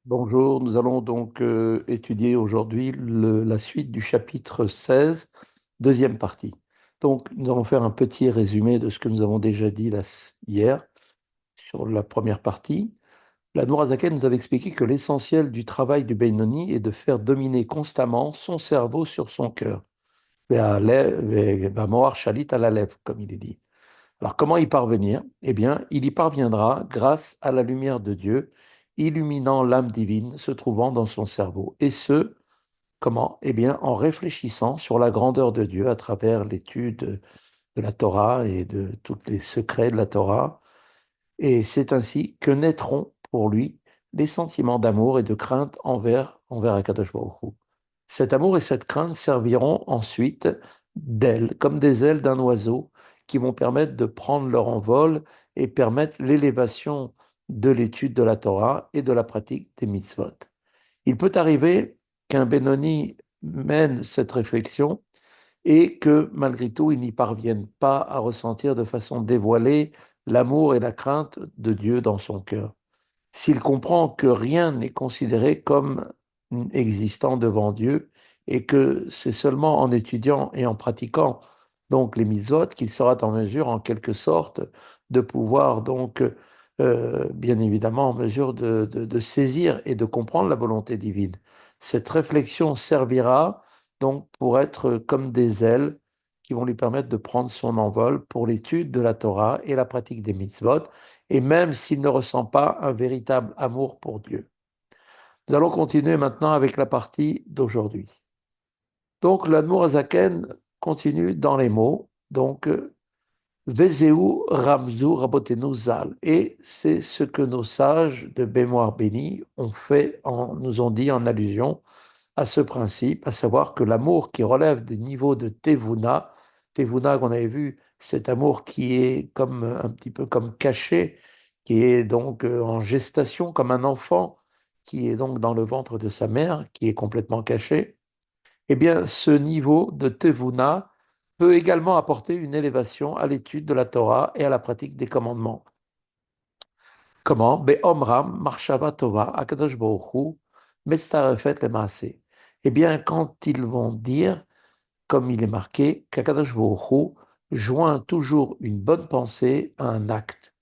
Bonjour, nous allons donc étudier aujourd'hui la suite du chapitre 16, deuxième partie. Donc, nous allons faire un petit résumé de ce que nous avons déjà dit hier sur la première partie. La Nourazaken nous avait expliqué que l'essentiel du travail du Benoni est de faire dominer constamment son cerveau sur son cœur. Moar shalit à la lèvre, comme il est dit. Alors, comment y parvenir? Eh bien, il y parviendra grâce à la lumière de Dieu, illuminant l'âme divine se trouvant dans son cerveau. Et ce, comment? Eh bien, en réfléchissant sur la grandeur de Dieu à travers l'étude de la Torah et de tous les secrets de la Torah. Et c'est ainsi que naîtront pour lui des sentiments d'amour et de crainte envers Akadosh Baruch Hu. Cet amour et cette crainte serviront ensuite d'ailes, comme des ailes d'un oiseau, qui vont permettre de prendre leur envol et permettre l'élévation de l'étude de la Torah et de la pratique des mitzvot. Il peut arriver qu'un Benoni mène cette réflexion et que malgré tout, il n'y parvienne pas à ressentir de façon dévoilée l'amour et la crainte de Dieu dans son cœur. S'il comprend que rien n'est considéré comme existant devant Dieu et que c'est seulement en étudiant et en pratiquant donc les mitzvot qu'il sera en mesure, en quelque sorte, de pouvoir donc, bien évidemment, en mesure de saisir et de comprendre la volonté divine. Cette réflexion servira donc pour être comme des ailes qui vont lui permettre de prendre son envol pour l'étude de la Torah et la pratique des mitzvot, et même s'il ne ressent pas un véritable amour pour Dieu. Nous allons continuer maintenant avec la partie d'aujourd'hui. Donc, l'Admour Azaken continue dans les mots. Donc, Vezeu Ramzu Rabotenu Zal. Et c'est ce que nos sages de mémoire bénie nous ont dit en allusion à ce principe, à savoir que l'amour qui relève du niveau de Tevuna, Tevuna qu'on avait vu, cet amour qui est comme un petit peu comme caché, qui est donc en gestation comme un enfant qui est donc dans le ventre de sa mère, qui est complètement caché, eh bien ce niveau de Tevuna peut également apporter une élévation à l'étude de la Torah et à la pratique des commandements. Comment? Be'omram, marshava tova, akadosh baruch hu, mestarefet lemaaseh. Eh bien, quand ils vont dire, comme il est marqué, qu'Akadosh Baruch Hu joint toujours une bonne pensée à un acte.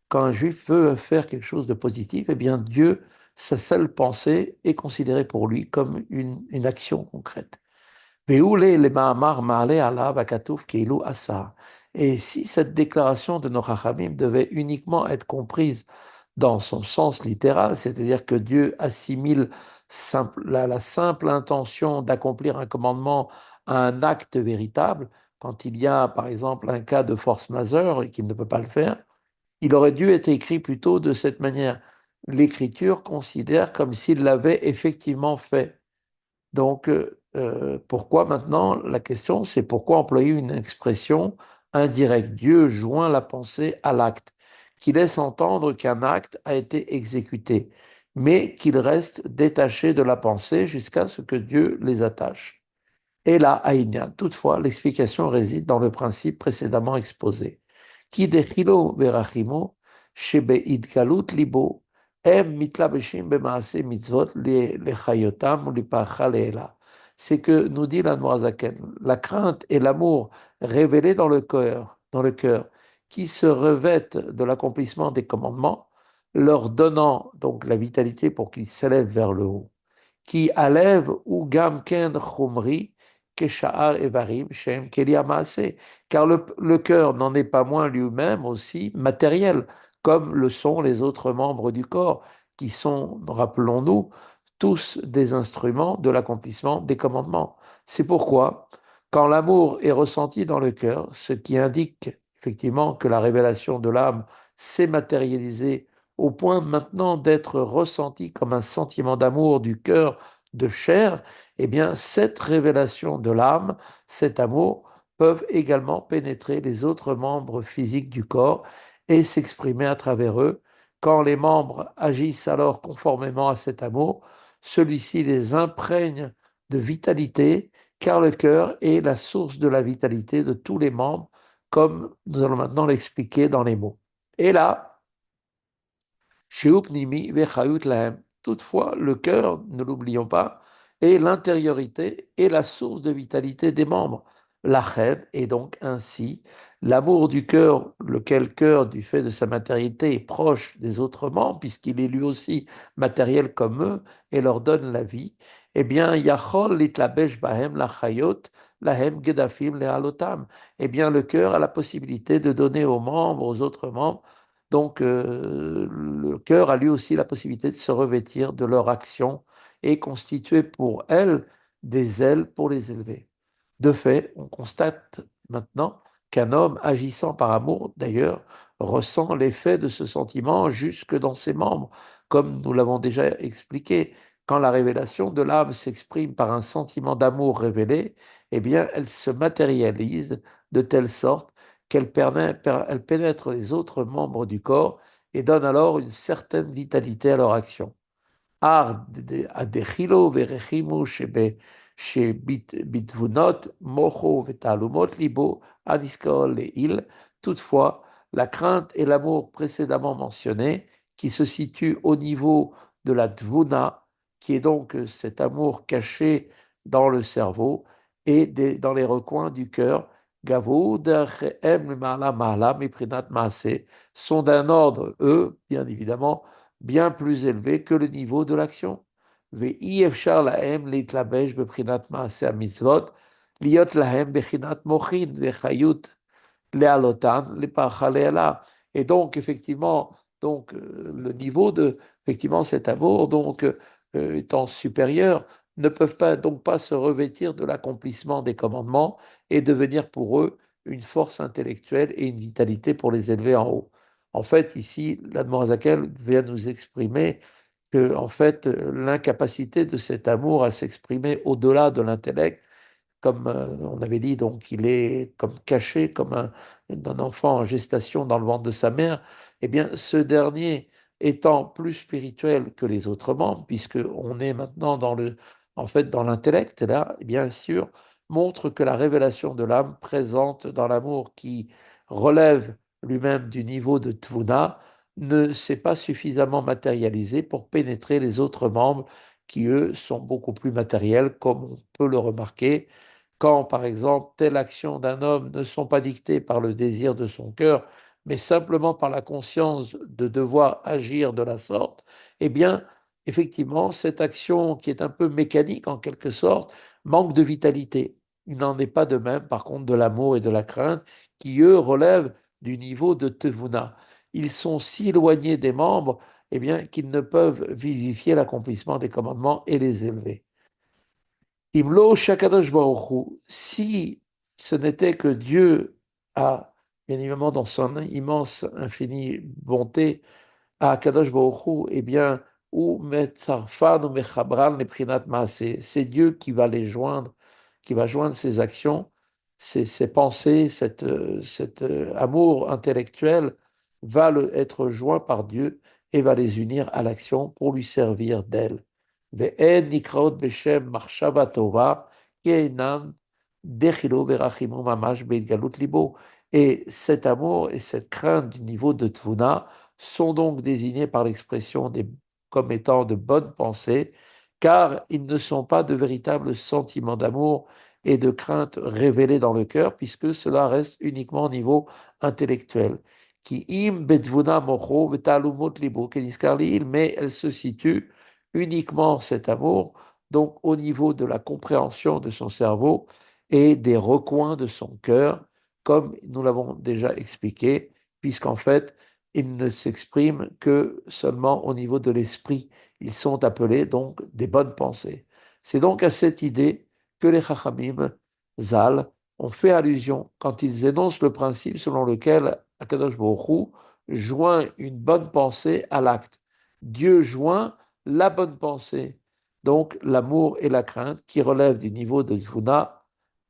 Quand un juif veut faire quelque chose de positif, eh bien, Dieu, sa seule pensée est considérée pour lui comme une action concrète. Ve'ule le ma'amar ma'ale alav akatuf keilu asa. Et si cette déclaration de nos Chachamim devait uniquement être comprise dans son sens littéral, c'est-à-dire que Dieu assimile la simple intention d'accomplir un commandement à un acte véritable, quand il y a par exemple un cas de force majeure et qu'il ne peut pas le faire, il aurait dû être écrit plutôt de cette manière. L'Écriture considère comme s'il l'avait effectivement fait. Donc, pourquoi maintenant? La question, c'est pourquoi employer une expression indirecte? Dieu joint la pensée à l'acte, qui laisse entendre qu'un acte a été exécuté, mais qu'il reste détaché de la pensée jusqu'à ce que Dieu les attache. Et là, Aïnia, toutefois, l'explication réside dans le principe précédemment exposé. Qui dechilo verachimo, shebeidgalut libo, em mitlabeshim bemaase mitzvot lechayotam ou lipacha leela. C'est que, nous dit la Noazaken, la crainte et l'amour révélés dans le cœur, qui se revêtent de l'accomplissement des commandements, leur donnant donc la vitalité pour qu'ils s'élèvent vers le haut qui alève ou gam ken chumri kesha'ar evarim shem keli amaase. Car le cœur n'en est pas moins lui-même aussi matériel, comme le sont les autres membres du corps, qui sont, rappelons-nous, tous des instruments de l'accomplissement des commandements. C'est pourquoi, quand l'amour est ressenti dans le cœur, ce qui indique effectivement que la révélation de l'âme s'est matérialisée au point maintenant d'être ressenti comme un sentiment d'amour du cœur de chair, eh bien, cette révélation de l'âme, cet amour, peuvent également pénétrer les autres membres physiques du corps et s'exprimer à travers eux. Quand les membres agissent alors conformément à cet amour, celui-ci les imprègne de vitalité, car le cœur est la source de la vitalité de tous les membres, comme nous allons maintenant l'expliquer dans les mots. Et là, Sheupnimi vechayut lahem. Toutefois, le cœur, ne l'oublions pas, est l'intériorité et la source de vitalité des membres. La haine est donc ainsi l'amour du cœur, lequel cœur, du fait de sa matérialité, est proche des autres membres, puisqu'il est lui aussi matériel comme eux et leur donne la vie. Eh bien, Yachol litlabesh bahem la chayot, lahem gedafim le halotam. Eh bien, le cœur a la possibilité de donner aux membres, aux autres membres. Donc, le cœur a lui aussi la possibilité de se revêtir de leur action et constituer pour elles des ailes pour les élever. De fait, on constate maintenant qu'un homme agissant par amour, d'ailleurs, ressent l'effet de ce sentiment jusque dans ses membres, comme nous l'avons déjà expliqué. Quand la révélation de l'âme s'exprime par un sentiment d'amour révélé, eh bien, elle se matérialise de telle sorte elle pénètre les autres membres du corps et donne alors une certaine vitalité à leur action. הדחילו ורחימו שבתבונות מוחו ותעלומות ליבו הנזכר לעיל. Toutefois, la crainte et l'amour précédemment mentionnés, qui se situent au niveau de la dvuna, qui est donc cet amour caché dans le cerveau et dans les recoins du cœur, sont d'un ordre, eux, bien évidemment, bien plus élevé que le niveau de l'action. ואי אפשר להם להתלבש בבחינת מעשה המצוות, להיות להם בחינת מוחין וחיות להעלותן לפרחה לאלה. Et donc, effectivement, le niveau de effectivement, cet amour étant supérieur, ne peuvent pas, donc pas se revêtir de l'accomplissement des commandements et devenir pour eux une force intellectuelle et une vitalité pour les élever en haut. En fait, ici, l'Admorazakel vient nous exprimer que, en fait, l'incapacité de cet amour à s'exprimer au-delà de l'intellect, comme on avait dit, donc il est comme caché, comme un enfant en gestation dans le ventre de sa mère, eh bien, ce dernier étant plus spirituel que les autres membres, puisqu'on est maintenant en fait, dans l'intellect, là, bien sûr, montre que la révélation de l'âme présente dans l'amour qui relève lui-même du niveau de Tvuna ne s'est pas suffisamment matérialisé pour pénétrer les autres membres qui, eux, sont beaucoup plus matériels, comme on peut le remarquer quand, par exemple, telle action d'un homme ne sont pas dictées par le désir de son cœur, mais simplement par la conscience de devoir agir de la sorte, eh bien, effectivement, cette action qui est un peu mécanique en quelque sorte, manque de vitalité. Il n'en est pas de même, par contre, de l'amour et de la crainte, qui, eux, relèvent du niveau de Tevuna. Ils sont si éloignés des membres, eh bien, qu'ils ne peuvent vivifier l'accomplissement des commandements et les élever. Imlo Shakadosh Baruchu, si ce n'était que Dieu a, bien évidemment, dans son immense, infinie bonté, à Kadosh Baruch Hu, eh bien, ou Metzarfan ou Mechabran les Prinat Maaseh, c'est Dieu qui va les joindre, qui va joindre ses actions, ses pensées, cet amour intellectuel va être joint par Dieu et va les unir à l'action pour lui servir d'elle. Ve'en nikraot beshem marshava tova, ki einam dechilo verachimu mamash beitgalut libo. Et cet amour et cette crainte du niveau de Tvuna sont donc désignés par l'expression comme étant de bonnes pensées, car ils ne sont pas de véritables sentiments d'amour et de crainte révélés dans le cœur, puisque cela reste uniquement au niveau intellectuel. Qui im betvuna mocho vetalumot libo keniskarliil, mais elle se situe uniquement cet amour, donc au niveau de la compréhension de son cerveau et des recoins de son cœur, comme nous l'avons déjà expliqué, puisqu'en fait, ils ne s'expriment que seulement au niveau de l'esprit. Ils sont appelés donc des bonnes pensées. C'est donc à cette idée que les Chachamim, Zal, ont fait allusion quand ils énoncent le principe selon lequel Akadosh Baruch Hu joint une bonne pensée à l'acte. Dieu joint la bonne pensée, donc l'amour et la crainte qui relèvent du niveau de Zvuna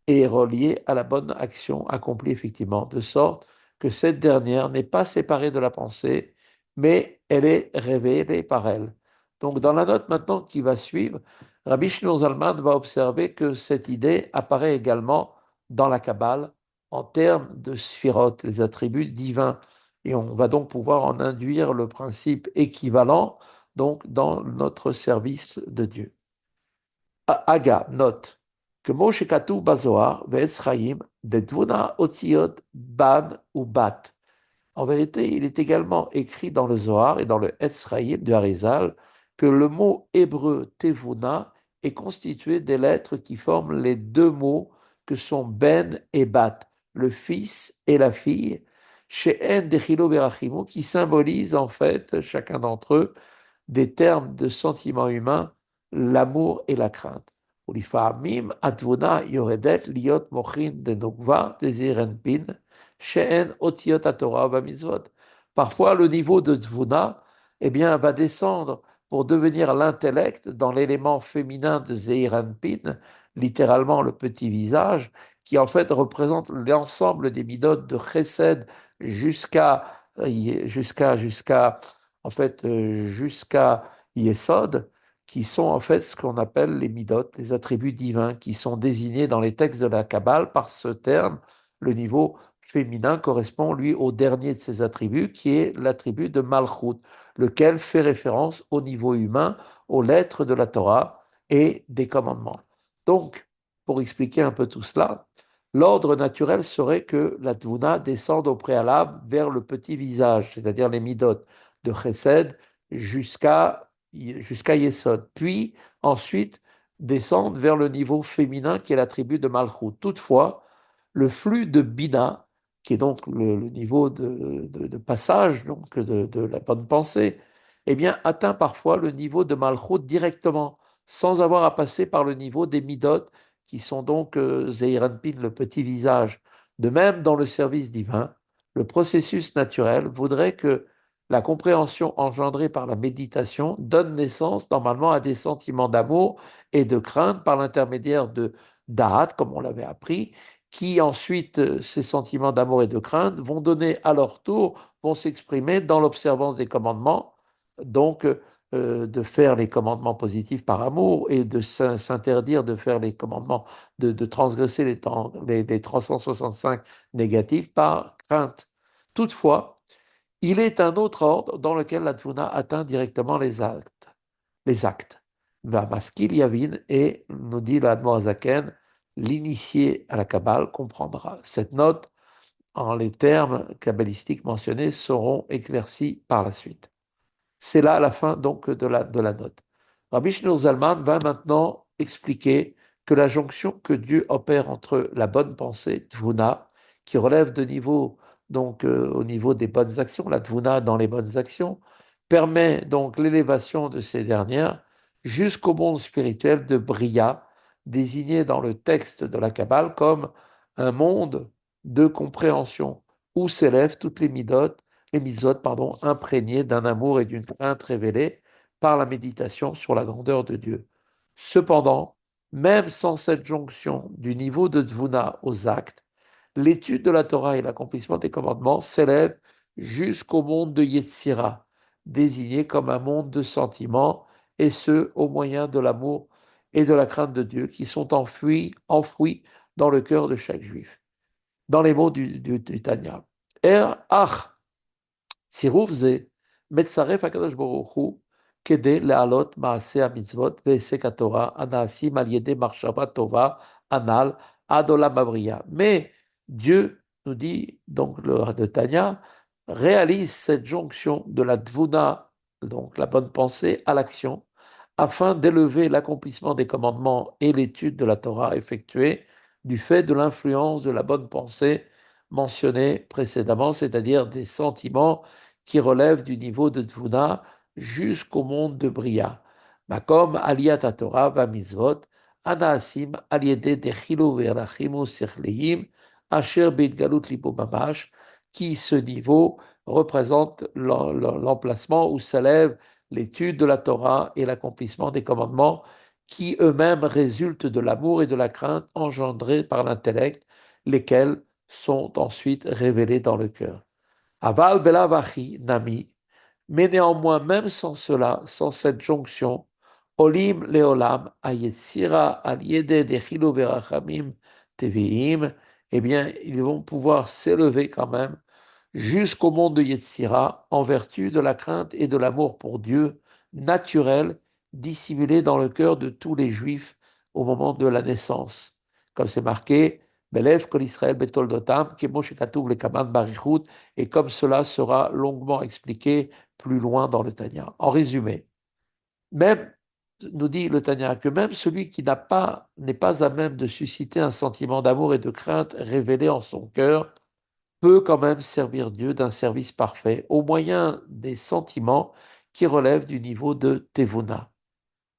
est reliée à la bonne action accomplie effectivement, de sorte que cette dernière n'est pas séparée de la pensée, mais elle est révélée par elle. Donc dans la note maintenant qui va suivre, Rabbi Shneur Zalman va observer que cette idée apparaît également dans la Kabbale en termes de sphiroth, les attributs divins. Et on va donc pouvoir en induire le principe équivalent donc dans notre service de Dieu. Aga, note que Moshe Katuv Bazoar, Ve'etz Chaim, de Dvuna Otziot Ban ou Bat. En vérité, il est également écrit dans le Zohar et dans le Etz Chaim du Harizal que le mot hébreu Tevuna est constitué des lettres qui forment les deux mots que sont Ben et Bat, le fils et la fille, chez En Dechilo Berachimo, qui symbolisent en fait chacun d'entre eux des termes de sentiments humains, l'amour et la crainte. ולפעמים התבונה יורדת להיות מוחין דנוגבה דזעיר אנפין, שאין אותיות התורה והמצוות. Parfois, le niveau de Tvuna eh bien, va descendre pour devenir l'intellect dans l'élément féminin de Zeir Anpin, littéralement le petit visage, qui en fait représente l'ensemble des midotes de Chesed jusqu'à en fait, jusqu'à Yesod, qui sont en fait ce qu'on appelle les midot, les attributs divins, qui sont désignés dans les textes de la Kabbale par ce terme. Le niveau féminin correspond, lui, au dernier de ces attributs, qui est l'attribut de Malchut, lequel fait référence au niveau humain, aux lettres de la Torah et des commandements. Donc, pour expliquer un peu tout cela, l'ordre naturel serait que la Tvuna descende au préalable vers le petit visage, c'est-à-dire les midot de Chesed jusqu'à Yesod, puis ensuite descendre vers le niveau féminin qui est l'attribut de Malchut. Toutefois, le flux de Bina, qui est donc le niveau de passage donc de la bonne pensée, eh bien, atteint parfois le niveau de Malchut directement, sans avoir à passer par le niveau des Midot, qui sont donc Zeir Anpin, le petit visage. De même, dans le service divin, le processus naturel voudrait que la compréhension engendrée par la méditation donne naissance normalement à des sentiments d'amour et de crainte par l'intermédiaire de Da'at, comme on l'avait appris, qui ensuite, ces sentiments d'amour et de crainte vont donner à leur tour, vont s'exprimer dans l'observance des commandements, donc de faire les commandements positifs par amour et de s'interdire de faire les commandements, de transgresser les 365 négatifs par crainte. Toutefois, il est un autre ordre dans lequel la Tvuna atteint directement les actes. Les actes. Maskil Yavin et, nous dit l'Admorazaken, l'initié à la Kabbale comprendra. Cette note, en les termes kabbalistiques mentionnés, seront éclaircis par la suite. C'est là la fin donc de la note. Rabbi Shneur Zalman va maintenant expliquer que la jonction que Dieu opère entre la bonne pensée, Tvuna, qui relève de niveau, donc au niveau des bonnes actions, la Tvuna dans les bonnes actions, permet donc l'élévation de ces dernières jusqu'au monde spirituel de Bria, désigné dans le texte de la Kabbale comme un monde de compréhension où s'élèvent toutes les misotes, pardon, imprégnées d'un amour et d'une crainte révélée par la méditation sur la grandeur de Dieu. Cependant, même sans cette jonction du niveau de Dvuna aux actes, l'étude de la Torah et l'accomplissement des commandements s'élèvent jusqu'au monde de Yetzira, désigné comme un monde de sentiments, et ce, au moyen de l'amour et de la crainte de Dieu qui sont enfouis dans le cœur de chaque juif. Dans les mots du Tanya. Ach, צירוף זה מצרף הקדוש ברוך הוא כדי להעלות מעשי המצוות והישג התורה הנעשים על ידי מחשבה טובה הנ"ל עד עולם הבריאה. Mais Dieu, nous dit donc le Tanya, réalise cette jonction de la dvuna, donc la bonne pensée, à l'action, afin d'élever l'accomplissement des commandements et l'étude de la Torah effectuée du fait de l'influence de la bonne pensée mentionnée précédemment, c'est-à-dire des sentiments qui relèvent du niveau de Dvuna jusqu'au monde de Bria. Makom aliyat Torah va mitzvot, anaasim aliede dechilu verlachimu sichleim, asher beitgalut libo mamash, qui ce niveau représente l'emplacement où s'élève l'étude de la Torah et l'accomplissement des commandements qui eux-mêmes résultent de l'amour et de la crainte engendrés par l'intellect, lesquels sont ensuite révélés dans le cœur. Aval belavachi nami, mais néanmoins, même sans cela, sans cette jonction, olim leolam ayetsira aliede dechilu verachamim teviim, eh bien, ils vont pouvoir s'élever quand même jusqu'au monde de Yetzira en vertu de la crainte et de l'amour pour Dieu naturel dissimulé dans le cœur de tous les Juifs au moment de la naissance. Comme c'est marqué, Belev kol Israël betoldotam, kemo shekatuv lekaman barichut, et comme cela sera longuement expliqué plus loin dans le Tanya. En résumé, même, nous dit le Tanya, que même celui qui n'est pas à même de susciter un sentiment d'amour et de crainte révélé en son cœur, peut quand même servir Dieu d'un service parfait au moyen des sentiments qui relèvent du niveau de Tevuna.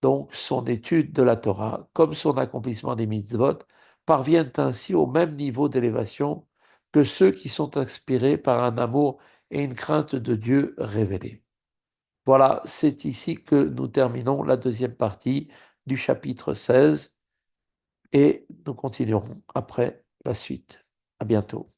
Donc, son étude de la Torah, comme son accomplissement des mitzvot, parviennent ainsi au même niveau d'élévation que ceux qui sont inspirés par un amour et une crainte de Dieu révélés. Voilà, c'est ici que nous terminons la deuxième partie du chapitre 16 et nous continuerons après la suite. À bientôt.